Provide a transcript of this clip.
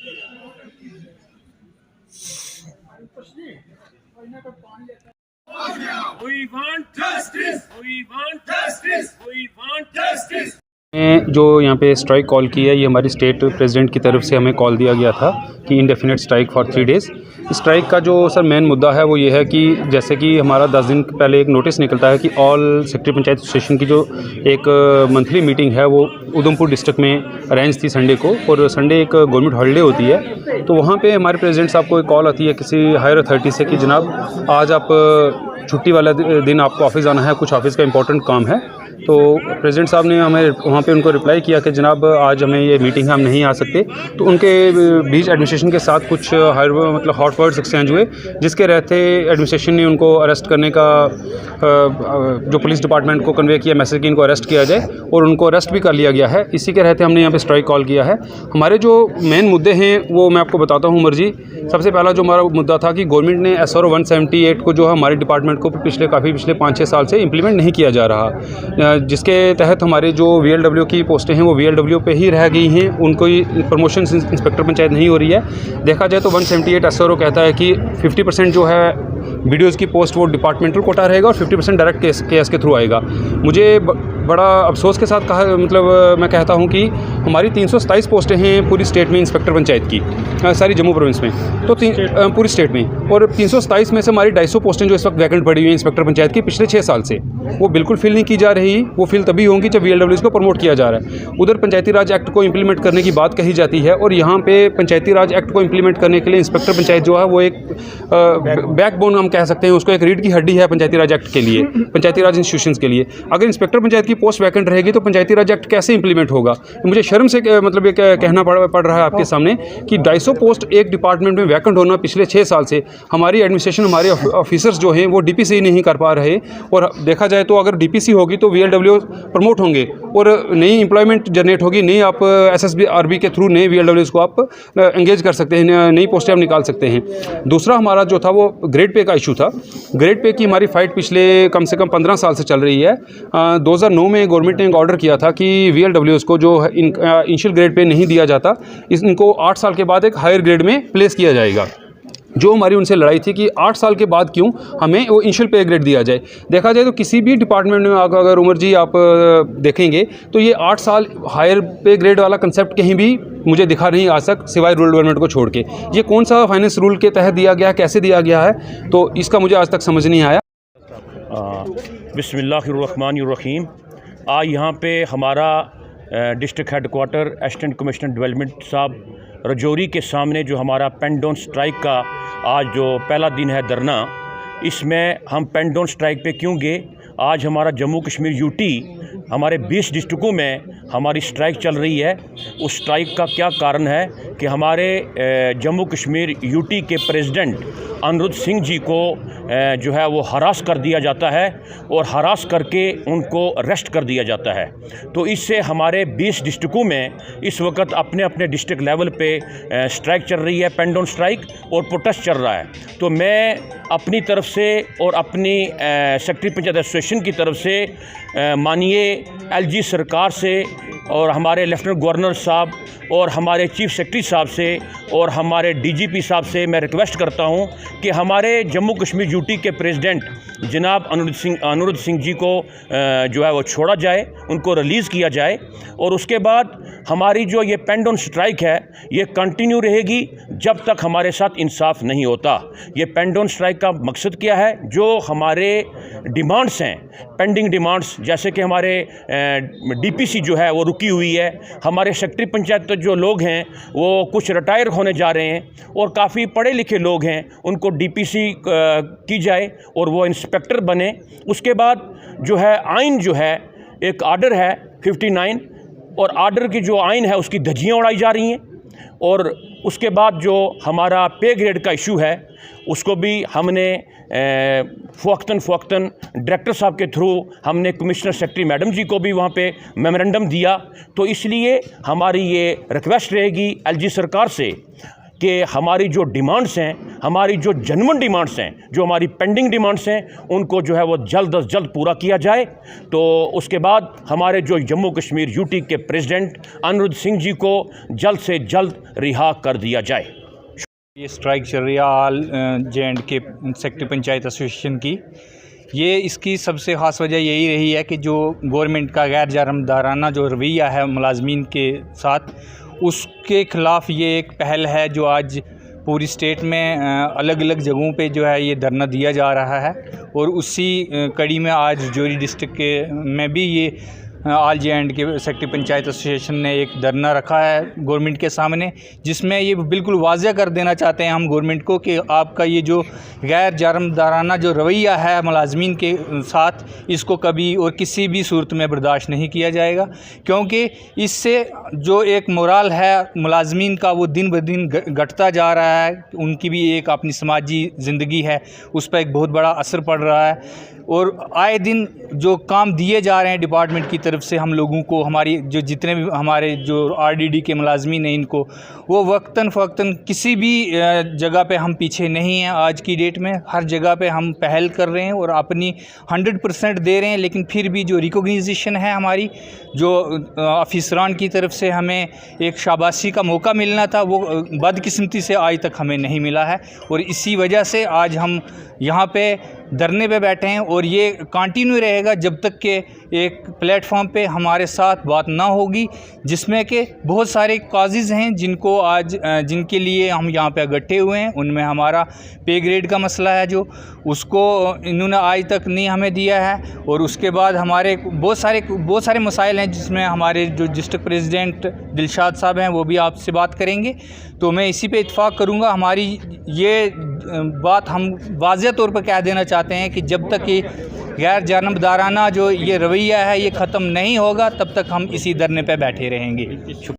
We want justice. We want justice. We want justice. जो यहाँ पे स्ट्राइक कॉल की है, ये हमारी स्टेट प्रेसिडेंट की तरफ से हमें कॉल दिया गया था कि indefinite strike for 3 days. Strike का जो सर मेन मुद्दा है वो ये है कि जैसे कि हमारा 10 दिन पहले एक नोटिस निकलता है कि ऑल सेक्रेटरी पंचायत एसोसिएशन की जो एक मंथली मीटिंग है वो उधमपुर डिस्ट्रिक्ट में अरेंज थी संडे को, और संडे एक गवर्नमेंट हॉलीडे होती है। तो वहाँ पे हमारे प्रेसिडेंट साहब को एक कॉल आती है किसी हायर अथॉरिटी से कि जनाब आज आप छुट्टी वाला दिन आपको ऑफिस आना है, कुछ ऑफिस का इंपॉर्टेंट काम है। तो प्रेसिडेंट साहब ने हमें वहाँ पे उनको रिप्लाई किया कि जनाब आज हमें ये मीटिंग है, हम नहीं आ सकते। तो उनके बीच एडमिनिस्ट्रेशन के साथ कुछ मतलब हॉट वर्ड्स एक्सचेंज हुए, जिसके रहते एडमिनिस्ट्रेशन ने उनको अरेस्ट करने का जो पुलिस डिपार्टमेंट को कन्वे किया मैसेज कि इनको अरेस्ट किया जाए, और उनको अरेस्ट भी कर लिया गया है। इसी के रहते हमने यहाँ पे स्ट्राइक कॉल किया है। हमारे जो मेन मुद्दे हैं वो मैं आपको बताता हूँ उमर जी। सबसे पहला जो हमारा मुद्दा था कि गवर्नमेंट ने SRO 178 को जो है हमारे डिपार्टमेंट को पिछले 5-6 साल से इम्प्लीमेंट नहीं किया जा रहा, जिसके तहत हमारे जो VLW की पोस्टें हैं वो VLW पे ही रह गई हैं, उनको प्रमोशन इंस्पेक्टर पंचायत नहीं हो रही है। देखा जाए तो 178 SRO कहता है कि 50% जो है वीडियोज़ की पोस्ट वो डिपार्टमेंटल कोटा रहेगा और 50% डायरेक्ट केस के थ्रू आएगा। मुझे बड़ा अफसोस के साथ मतलब मैं कहता हूँ कि हमारी 327 पोस्टें हैं पूरी स्टेट में इंस्पेक्टर पंचायत की, सारी जम्मू प्रोविंस में, तो पूरी स्टेट में, और 327 में से हमारी 250 पोस्टें जो इस वक्त वैकेंट पड़ी हुई हैं इंस्पेक्टर पंचायत की पिछले 6 साल से, वो बिल्कुल फिल नहीं की जा रही। वो फिल तभी होंगी जब VLWs को प्रमोट किया जा रहा है। उधर पंचायती राज एक्ट को इम्प्लीमेंट करने की बात कही जाती है, और यहाँ पे पंचायती राज एक्ट को इम्प्लीमेंट करने के लिए इंस्पेक्टर पंचायत जो है वो एक बैकबोन हम कह सकते हैं, उसको एक रीढ़ की हड्डी है पंचायती राज एक्ट के लिए, पंचायती राज इंस्टीट्यूशंस के लिए। अगर इंस्पेक्टर पंचायत की पोस्ट वैकेंट रहेगी तो पंचायती राज एक्ट कैसे इंप्लीमेंट होगा? मुझे शर्म से मतलब ये कहना पड़ रहा है आपके सामने कि 250 पोस्ट एक डिपार्टमेंट में वैकेंट होना पिछले 6 साल से, हमारी एडमिनिस्ट्रेशन, हमारे ऑफिसर्स जो हैं वो DPC नहीं कर पा रहे। और देखा जाए तो अगर DPC होगी तो VLW प्रमोट होंगे और नई एम्प्लॉयमेंट जनरेट होगी, नई आप SSB-RB के थ्रू नए VLWs को आप एंगेज कर सकते हैं, नई पोस्टें आप निकाल सकते हैं। दूसरा हमारा जो था वो ग्रेड पे का इशू था। ग्रेड पे की हमारी फ़ाइट पिछले कम से कम 15 साल से चल रही है। 2009 में गवर्नमेंट ने ऑर्डर किया था कि VLWs को जो इनिशियल ग्रेड पे नहीं दिया जाता, इनको 8 साल के बाद एक हायर ग्रेड में प्लेस किया जाएगा। जो हमारी उनसे लड़ाई थी कि 8 साल के बाद क्यों हमें वो इनिशियल पे ग्रेड दिया जाए। देखा जाए तो किसी भी डिपार्टमेंट में अगर उमर जी आप देखेंगे तो ये 8 साल हायर पे ग्रेड वाला कंसेप्ट कहीं भी मुझे दिखा नहीं आ सक, सिवाय रूरल डेवलपमेंट को छोड़ के। ये कौन सा फाइनेंस रूल के तहत दिया गया है, कैसे दिया गया है, तो इसका मुझे आज तक समझ नहीं आया। बिस्मिल्लाहिर्रहमानिर्रहीम। आज यहाँ पे हमारा district headquarter assistant commissioner development साहब रजौरी के सामने जो हमारा पेन डाउन स्ट्राइक का आज जो पहला दिन है धरना, इसमें हम पेन डाउन स्ट्राइक पे क्यों गए? आज हमारा जम्मू कश्मीर UT हमारे 20 डिस्ट्रिक्टों में हमारी स्ट्राइक चल रही है। उस स्ट्राइक का क्या कारण है कि हमारे जम्मू कश्मीर UT के प्रेसिडेंट अनिरुद्ध सिंह जी को जो है वो हरास कर दिया जाता है और हरास करके उनको अरेस्ट कर दिया जाता है। तो इससे हमारे 20 डिस्ट्रिक्टों में इस वक्त अपने अपने डिस्ट्रिक्ट लेवल पे स्ट्राइक चल रही है, पेन डाउन स्ट्राइक और प्रोटेस्ट चल रहा है। तो मैं अपनी तरफ से और अपनी सेक्रेटरी पंचायत एसोसिएशन की तरफ से माननीय LG सरकार से और हमारे लेफ्टिनेंट गवर्नर साहब और हमारे चीफ सेक्रेटरी साहब से और हमारे DGP साहब से मैं रिक्वेस्ट करता हूं कि हमारे जम्मू कश्मीर UT के प्रेसिडेंट जनाब अनिरुद्ध सिंह जी को जो है वो छोड़ा जाए, उनको रिलीज़ किया जाए। और उसके बाद हमारी जो ये पेन डाउन स्ट्राइक है ये कंटिन्यू रहेगी जब तक हमारे साथ इंसाफ नहीं होता। ये पेन डाउन स्ट्राइक का मकसद क्या है? जो हमारे डिमांड्स हैं, पेंडिंग डिमांड्स, जैसे कि हमारे DPC जो है वो रुकी हुई है, हमारे सेक्रेटरी पंचायत जो लोग हैं वो कुछ रिटायर होने जा रहे हैं और काफ़ी पढ़े लिखे लोग हैं, उनको DPC की जाए और वो इंस्पेक्टर बने। उसके बाद जो है आइन जो है, एक आर्डर है 59 और आर्डर की जो आइन है उसकी धज्जियाँ उड़ाई जा रही हैं। और उसके बाद जो हमारा पे ग्रेड का इशू है उसको भी हमने फ़ौक़तन डायरेक्टर साहब के थ्रू हमने कमिश्नर सेक्रेटरी मैडम जी को भी वहाँ पे मेमोरेंडम दिया। तो इसलिए हमारी ये रिक्वेस्ट रहेगी LG सरकार से कि हमारी जो डिमांड्स हैं, हमारी जो जेन्युइन डिमांड्स हैं, जो हमारी पेंडिंग डिमांड्स हैं, उनको जो है वो जल्द अज जल्द पूरा किया जाए। तो उसके बाद हमारे जो जम्मू कश्मीर यूटी के प्रेसिडेंट अनिरुद्ध सिंह जी को जल्द से जल्द रिहा कर दिया जाए। ये स्ट्राइक चल रही है all J&K sector panchayat association की। ये इसकी सबसे ख़ास वजह यही रही है कि जो गवर्नमेंट का गैर जानबदाराना जो रवैया है मुलाजमीन के साथ, उसके ख़िलाफ़ ये एक पहल है जो आज पूरी स्टेट में अलग अलग जगहों पे जो है ये धरना दिया जा रहा है। और उसी कड़ी में आज राजौरी डिस्ट्रिक्ट के में भी ये all J&K sector panchayat association ने एक धरना रखा है गवर्नमेंट के सामने, जिसमें ये बिल्कुल वाज़ह कर देना चाहते हैं हम गवर्नमेंट को कि आपका ये जो गैर जानबदाराना जो रवैया है मुलाजमीन के साथ, इसको कभी और किसी भी सूरत में बर्दाश्त नहीं किया जाएगा। क्योंकि इससे जो एक मोराल है मुलाजमीन का वो दिन ब दिन घटता जा रहा है। उनकी भी एक अपनी समाजी ज़िंदगी है, उस पर एक बहुत बड़ा असर पड़ रहा है। और आए दिन जो काम दिए जा रहे हैं डिपार्टमेंट की तरफ से हम लोगों को, हमारी जो जितने भी हमारे जो RDD के मुलाजमीन हैं इनको, वो वक्तन फ़वक्तन किसी भी जगह पे हम पीछे नहीं हैं। आज की डेट में हर जगह पे हम पहल कर रहे हैं और अपनी 100% दे रहे हैं। लेकिन फिर भी जो रिकॉग्निशन है हमारी, जो अफिसरान की तरफ से हमें एक शाबाशी का मौका मिलना था, वो बदकिस्मती से आज तक हमें नहीं मिला है। और इसी वजह से आज हम यहाँ पे धरने पे बैठे हैं और ये कंटिन्यू रहेगा जब तक कि एक प्लेटफॉर्म पे हमारे साथ बात ना होगी, जिसमें कि बहुत सारे काजेज़ हैं जिनको आज जिनके लिए हम यहाँ पे इकट्ठे हुए हैं। उनमें हमारा पे ग्रेड का मसला है जो उसको इन्होंने आज तक नहीं हमें दिया है। और उसके बाद हमारे बहुत सारे मसाइल हैं जिसमें हमारे जो डिस्ट्रिक्ट प्रेसिडेंट दिलशाद साहब हैं वो भी आपसे बात करेंगे। तो मैं इसी पे इत्फाक करूँगा। हमारी ये बात हम वाज़ेह तौर पर कह देना चाहते हैं कि जब तक ये गैर जानबदाराना जो ये रवैया है ये ख़त्म नहीं होगा, तब तक हम इसी धरने पे बैठे रहेंगे।